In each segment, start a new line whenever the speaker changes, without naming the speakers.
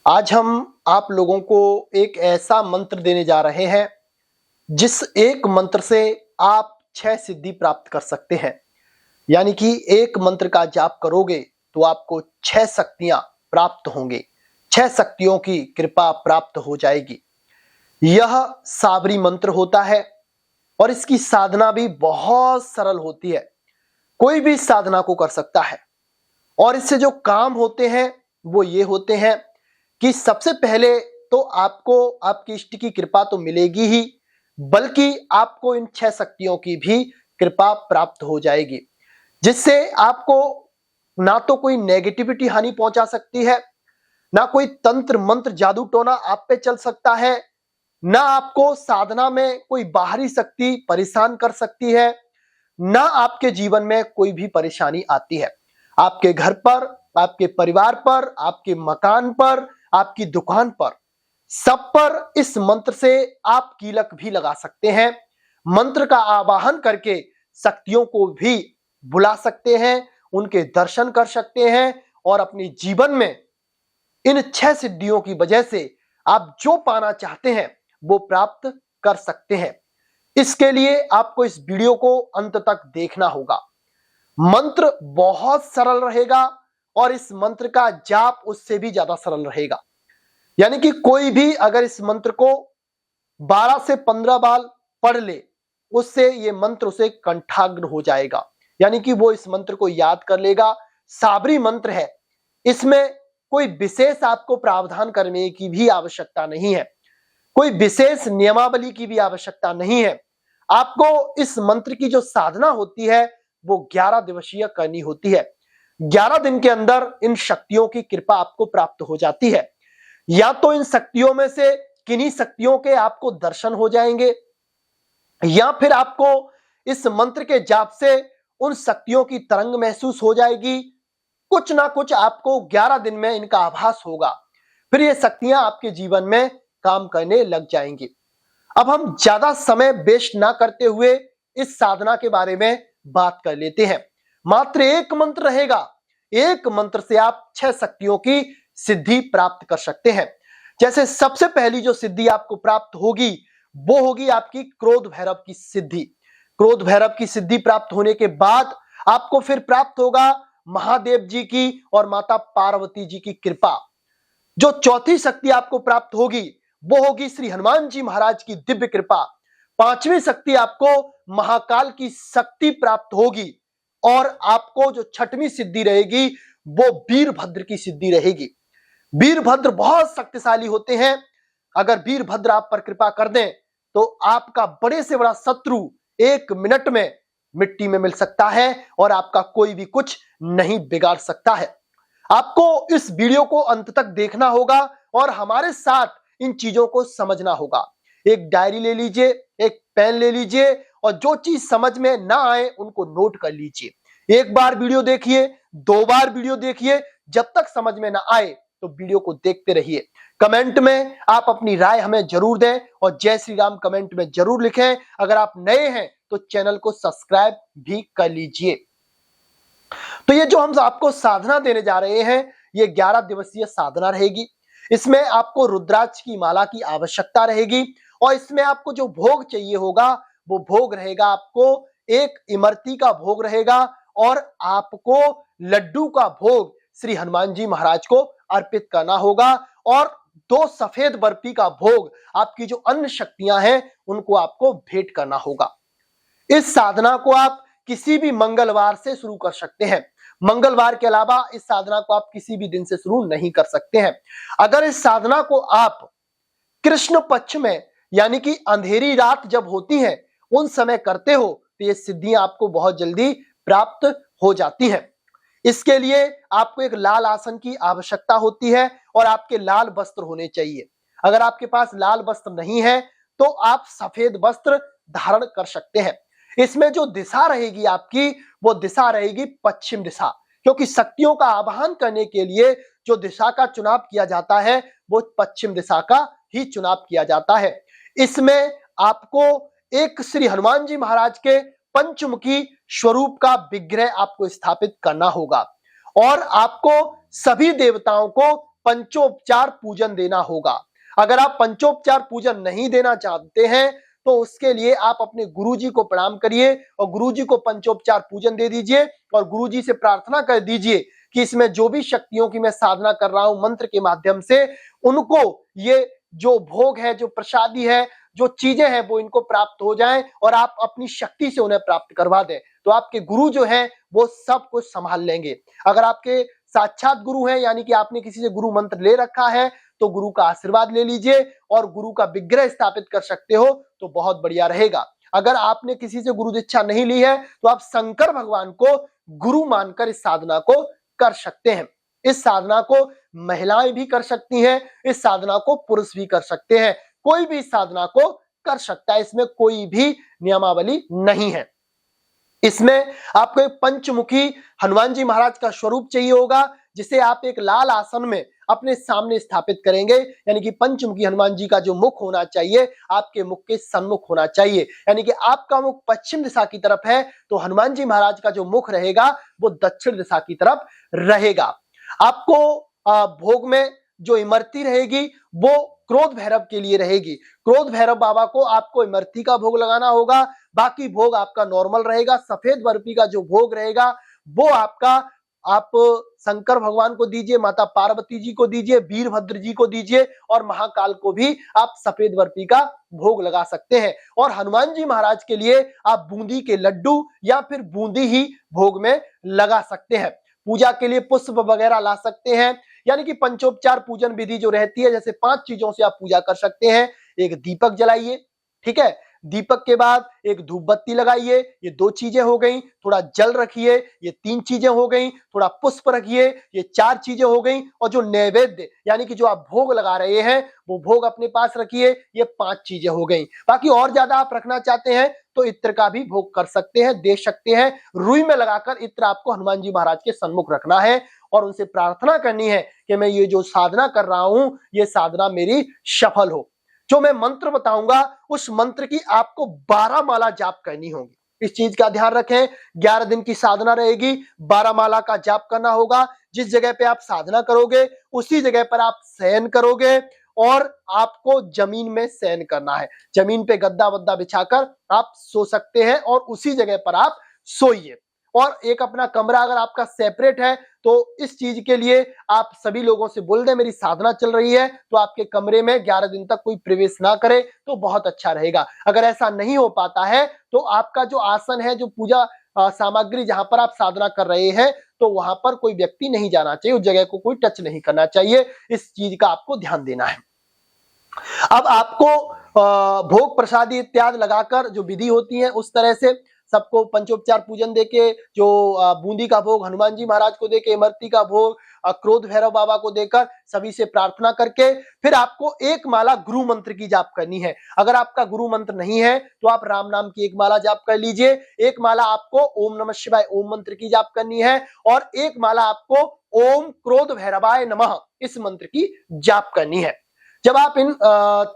आज हम आप लोगों को एक ऐसा मंत्र देने जा रहे हैं जिस एक मंत्र से आप 6 सिद्धि प्राप्त कर सकते हैं। यानी कि एक मंत्र का जाप करोगे तो आपको 6 शक्तियां प्राप्त होंगे, 6 शक्तियों की कृपा प्राप्त हो जाएगी। यह साबरी मंत्र होता है और इसकी साधना भी बहुत सरल होती है। कोई भी साधना को कर सकता है और इससे जो काम होते हैं वो ये होते हैं कि सबसे पहले तो आपको आपकी इष्ट की कृपा तो मिलेगी ही, बल्कि आपको इन 6 शक्तियों की भी कृपा प्राप्त हो जाएगी, जिससे आपको ना तो कोई नेगेटिविटी हानि पहुंचा सकती है, ना कोई तंत्र मंत्र जादू टोना आप पे चल सकता है, ना आपको साधना में कोई बाहरी शक्ति परेशान कर सकती है, ना आपके जीवन में कोई भी परेशानी आती है। आपके घर पर, आपके परिवार पर, आपके मकान पर, आपकी दुकान पर, सब पर इस मंत्र से आप कीलक भी लगा सकते हैं। मंत्र का आवाहन करके शक्तियों को भी बुला सकते हैं, उनके दर्शन कर सकते हैं और अपने जीवन में इन 6 सिद्धियों की वजह से आप जो पाना चाहते हैं वो प्राप्त कर सकते हैं। इसके लिए आपको इस वीडियो को अंत तक देखना होगा। मंत्र बहुत सरल रहेगा और इस मंत्र का जाप उससे भी ज्यादा सरल रहेगा। यानी कि कोई भी अगर इस मंत्र को 12 से 15 बार पढ़ ले, उससे ये मंत्र उसे कंठाग्र हो जाएगा, यानी कि वो इस मंत्र को याद कर लेगा। साबरी मंत्र है, इसमें कोई विशेष आपको प्रावधान करने की भी आवश्यकता नहीं है, कोई विशेष नियमावली की भी आवश्यकता नहीं है। आपको इस मंत्र की जो साधना होती है वो 11 दिवसीय करनी होती है। 11 दिन के अंदर इन शक्तियों की कृपा आपको प्राप्त हो जाती है। या तो इन शक्तियों में से किन्हीं शक्तियों के आपको दर्शन हो जाएंगे, या फिर आपको इस मंत्र के जाप से उन शक्तियों की तरंग महसूस हो जाएगी। कुछ ना कुछ आपको 11 दिन में इनका आभास होगा, फिर ये शक्तियां आपके जीवन में काम करने लग जाएंगी। अब हम ज्यादा समय वेस्ट ना करते हुए इस साधना के बारे में बात कर लेते हैं। मात्र एक मंत्र रहेगा, एक मंत्र से आप 6 शक्तियों की सिद्धि प्राप्त कर सकते हैं। जैसे सबसे पहली जो सिद्धि आपको प्राप्त होगी वो होगी आपकी क्रोध भैरव की सिद्धि। क्रोध भैरव की सिद्धि प्राप्त होने के बाद आपको फिर प्राप्त होगा महादेव जी की और माता पार्वती जी की कृपा। जो चौथी शक्ति आपको प्राप्त होगी वो होगी श्री हनुमान जी महाराज की दिव्य कृपा। पांचवी शक्ति आपको महाकाल की शक्ति प्राप्त होगी और आपको जो छठवीं सिद्धि रहेगी वो वीरभद्र की सिद्धि रहेगी। वीरभद्र बहुत शक्तिशाली होते हैं। अगर वीरभद्र आप पर कृपा कर दें तो आपका बड़े से बड़ा शत्रु 1 मिनट में मिट्टी में मिल सकता है और आपका कोई भी कुछ नहीं बिगाड़ सकता है। आपको इस वीडियो को अंत तक देखना होगा और हमारे साथ इन चीजों को समझना होगा। एक डायरी ले लीजिए, एक पेन ले लीजिए और जो चीज समझ में ना आए उनको नोट कर लीजिए। एक बार वीडियो देखिए, 2 बार वीडियो देखिए, जब तक समझ में ना आए तो वीडियो को देखते रहिए। कमेंट में आप अपनी राय हमें जरूर दें और जय श्री राम कमेंट में जरूर लिखें। अगर आप नए हैं तो चैनल को सब्सक्राइब भी कर लीजिए। तो ये जो हम आपको साधना देने जा रहे हैं ये 11 दिवसीय साधना रहेगी। इसमें आपको रुद्राक्ष की माला की आवश्यकता रहेगी और इसमें आपको जो भोग चाहिए होगा वो भोग रहेगा आपको एक इमरती का भोग रहेगा और आपको लड्डू का भोग श्री हनुमान जी महाराज को अर्पित करना होगा और 2 सफेद बर्फी का भोग आपकी जो अन्य शक्तियां हैं उनको आपको भेंट करना होगा। इस साधना को आप किसी भी मंगलवार से शुरू कर सकते हैं। मंगलवार के अलावा इस साधना को आप किसी भी दिन से शुरू नहीं कर सकते हैं। अगर इस साधना को आप कृष्ण पक्ष में यानी कि अंधेरी रात जब होती है उन समय करते हो तो ये सिद्धियां आपको बहुत जल्दी प्राप्त हो जाती हैं। इसके लिए आपको एक लाल आसन की आवश्यकता होती है और आपके लाल वस्त्र होने चाहिए। अगर आपके पास लाल वस्त्र नहीं है तो आप सफेद वस्त्र धारण कर सकते हैं। इसमें जो दिशा रहेगी आपकी वो दिशा रहेगी पश्चिम दिशा, क्योंकि शक्तियों का आवाहन करने के लिए जो दिशा का चुनाव किया जाता है वो पश्चिम दिशा का ही चुनाव किया जाता है। इसमें आपको एक श्री हनुमान जी महाराज के पंचमुखी स्वरूप का विग्रह आपको स्थापित करना होगा और आपको सभी देवताओं को पंचोपचार पूजन देना होगा। अगर आप पंचोपचार पूजन नहीं देना चाहते हैं तो उसके लिए आप अपने गुरुजी को प्रणाम करिए और गुरुजी को पंचोपचार पूजन दे दीजिए और गुरुजी से प्रार्थना कर दीजिए कि इसमें जो भी शक्तियों की मैं साधना कर रहा हूं मंत्र के माध्यम से, उनको ये जो भोग है, जो प्रसादी है, जो चीजें हैं वो इनको प्राप्त हो जाएं और आप अपनी शक्ति से उन्हें प्राप्त करवा दें। तो आपके गुरु जो हैं वो सब कुछ संभाल लेंगे। अगर आपके साक्षात गुरु हैं, यानी कि आपने किसी से गुरु मंत्र ले रखा है, तो गुरु का आशीर्वाद ले लीजिए और गुरु का विग्रह स्थापित कर सकते हो तो बहुत बढ़िया रहेगा। अगर आपने किसी से गुरु दीक्षा नहीं ली है तो आप शंकर भगवान को गुरु मानकर इस साधना को कर सकते हैं। इस साधना को महिलाएं भी कर सकती हैं, इस साधना को पुरुष भी कर सकते हैं, कोई भी इस साधना को कर सकता है, इसमें कोई भी नियमावली नहीं है। इसमें आपको एक पंचमुखी हनुमान जी महाराज का स्वरूप चाहिए होगा, जिसे आप एक लाल आसन में अपने सामने स्थापित करेंगे। यानी कि पंचमुखी हनुमान जी का जो मुख होना चाहिए आपके मुख के सन्मुख होना चाहिए। यानी कि आपका मुख पश्चिम दिशा की तरफ है तो हनुमान जी महाराज का जो मुख रहेगा वो दक्षिण दिशा की तरफ रहेगा। आपको भोग में जो इमरती रहेगी वो क्रोध भैरव के लिए रहेगी। क्रोध भैरव बाबा को आपको इमरती का भोग लगाना होगा, बाकी भोग आपका नॉर्मल रहेगा। सफेद बर्फी का जो भोग रहेगा वो आपका आप शंकर भगवान को दीजिए, माता पार्वती जी को दीजिए, वीरभद्र जी को दीजिए और महाकाल को भी आप सफेद बर्फी का भोग लगा सकते हैं। और हनुमान जी महाराज के लिए आप बूंदी के लड्डू या फिर बूंदी ही भोग में लगा सकते हैं। पूजा के लिए पुष्प वगैरह ला सकते हैं। यानी कि पंचोपचार पूजन विधि जो रहती है, जैसे 5 चीजों से आप पूजा कर सकते हैं। एक दीपक जलाइए, ठीक है, दीपक के बाद एक धूप बत्ती लगाइए, ये 2 चीजें हो गई। थोड़ा जल रखिए, ये 3 चीजें हो गई। थोड़ा पुष्प रखिए, ये 4 चीजें हो गई। और जो नैवेद्य यानी कि जो आप भोग लगा रहे हैं वो भोग अपने पास रखिए, ये 5 चीजें हो गई। बाकी और ज्यादा आप रखना चाहते हैं तो इत्र का भी भोग कर सकते हैं, दे सकते हैं। रुई में लगाकर इत्र आपको हनुमान जी महाराज के सन्मुख रखना है और उनसे प्रार्थना करनी है कि मैं ये जो साधना कर रहा हूं ये साधना मेरी सफल हो। जो मैं मंत्र बताऊंगा उस मंत्र की आपको 12 माला जाप करनी होगी। इस चीज का ध्यान रखें। 11 दिन की साधना रहेगी, 12 माला का जाप करना होगा। जिस जगह पे आप साधना करोगे उसी जगह पर आप शयन करोगे और आपको जमीन में शयन करना है। जमीन पे गद्दा वद्दा बिछाकर आप सो सकते हैं और उसी जगह पर आप सोइए। और एक अपना कमरा अगर आपका सेपरेट है तो इस चीज के लिए आप सभी लोगों से बोल दें मेरी साधना चल रही है तो आपके कमरे में 11 दिन तक कोई प्रवेश ना करे तो बहुत अच्छा रहेगा। अगर ऐसा नहीं हो पाता है तो आपका जो आसन है, जो पूजा सामग्री जहां पर आप साधना कर रहे हैं तो वहां पर कोई व्यक्ति नहीं जाना चाहिए, उस जगह को कोई टच नहीं करना चाहिए। इस चीज का आपको ध्यान देना है। अब आपको भोग प्रसादी इत्यादि लगाकर जो विधि होती है उस तरह से सबको पंचोपचार पूजन देके, जो बूंदी का भोग हनुमान जी महाराज को देके, इमरती का भोग क्रोध भैरव बाबा को देकर सभी से प्रार्थना करके फिर आपको एक माला गुरु मंत्र की जाप करनी है। अगर आपका गुरु मंत्र नहीं है तो आप राम नाम की एक माला जाप कर लीजिए। एक माला आपको ओम नमः शिवाय ओम मंत्र की जाप करनी है और एक माला आपको ओम क्रोध भैरवाय नमः इस मंत्र की जाप करनी है। जब आप इन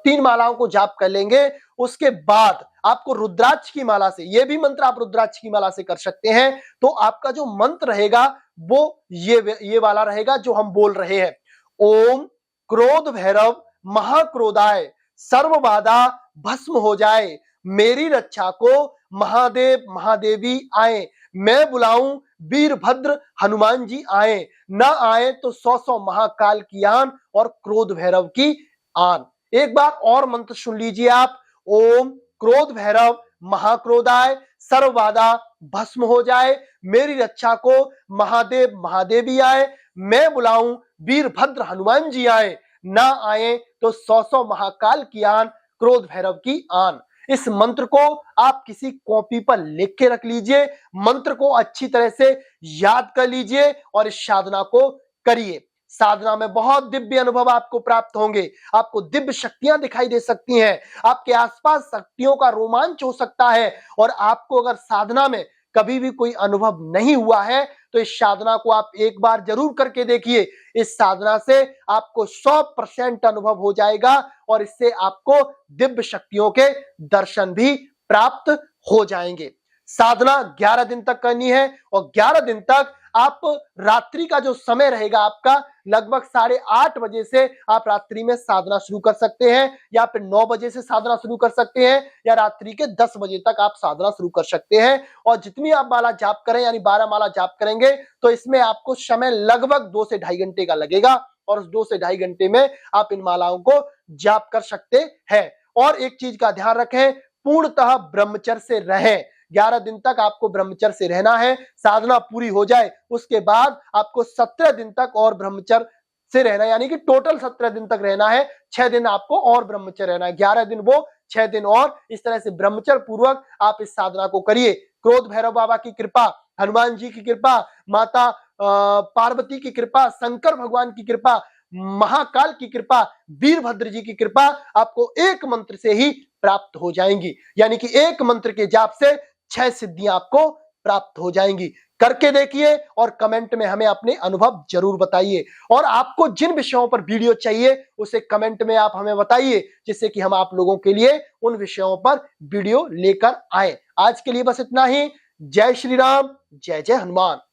3 मालाओं को जाप कर लेंगे उसके बाद आपको रुद्राक्ष की माला से, ये भी मंत्र आप रुद्राक्ष की माला से कर सकते हैं, तो आपका जो मंत्र रहेगा वो ये वाला रहेगा जो हम बोल रहे हैं। ओम क्रोध भैरव महाक्रोधाय सर्व बाधा भस्म हो जाए, मेरी रक्षा को महादेव महादेवी आए, मैं बुलाऊं वीरभद्र हनुमान जी आए, ना आए तो 100 महाकाल की आन और क्रोध भैरव की आन। एक बार और मंत्र सुन लीजिए आप। ओम क्रोध भैरव महाक्रोधाय सर्व बाधा भस्म हो जाए, मेरी रक्षा को महादेव महादेवी आए, मैं बुलाऊं वीरभद्र हनुमान जी आए, ना आए तो 100 महाकाल की आन क्रोध भैरव की आन। इस मंत्र को आप किसी कॉपी पर लिख के रख लीजिए, मंत्र को अच्छी तरह से याद कर लीजिए और इस साधना को करिए। साधना में बहुत दिव्य अनुभव आपको प्राप्त होंगे, आपको दिव्य शक्तियां दिखाई दे सकती हैं, आपके आसपास शक्तियों का रोमांच हो सकता है। और आपको अगर साधना में कभी भी कोई अनुभव नहीं हुआ है तो इस साधना को आप एक बार जरूर करके देखिए। इस साधना से आपको 100% अनुभव हो जाएगा और इससे आपको दिव्य शक्तियों के दर्शन भी प्राप्त हो जाएंगे। साधना 11 दिन तक करनी है और 11 दिन तक आप रात्रि का जो समय रहेगा आपका लगभग 8:30 बजे से आप रात्रि में साधना शुरू कर सकते हैं, या फिर 9 बजे से साधना शुरू कर सकते हैं, या रात्रि के 10 बजे तक आप साधना शुरू कर सकते हैं। और जितनी आप माला जाप करें यानी 12 माला जाप करेंगे तो इसमें आपको समय लगभग 2 से ढाई घंटे का लगेगा, और उस 2 से ढाई घंटे में आप इन मालाओं को जाप कर सकते हैं। और एक चीज का ध्यान रखें, पूर्णतः ब्रह्मचर्य से रहें। 11 दिन तक आपको ब्रह्मचर्य से रहना है। साधना पूरी हो जाए उसके बाद आपको 17 दिन तक और ब्रह्मचर्य से रहना है, यानी कि टोटल 17 दिन तक रहना है। 6 दिन आपको और ब्रह्मचर्य रहना है, 11 दिन वो, 6 दिन और। इस तरह से ब्रह्मचर्य पूर्वक आप इस साधना को करिए। क्रोध भैरव बाबा की कृपा, हनुमान जी की कृपा, माता पार्वती की कृपा, शंकर भगवान की कृपा, महाकाल की कृपा, वीरभद्र जी की कृपा आपको एक मंत्र से ही प्राप्त हो जाएंगी। यानी कि एक मंत्र के जाप से 6 सिद्धियां आपको प्राप्त हो जाएंगी। करके देखिए और कमेंट में हमें अपने अनुभव जरूर बताइए। और आपको जिन विषयों पर वीडियो चाहिए उसे कमेंट में आप हमें बताइए, जिससे कि हम आप लोगों के लिए उन विषयों पर वीडियो लेकर आए। आज के लिए बस इतना ही। जय श्री राम, जय जय हनुमान।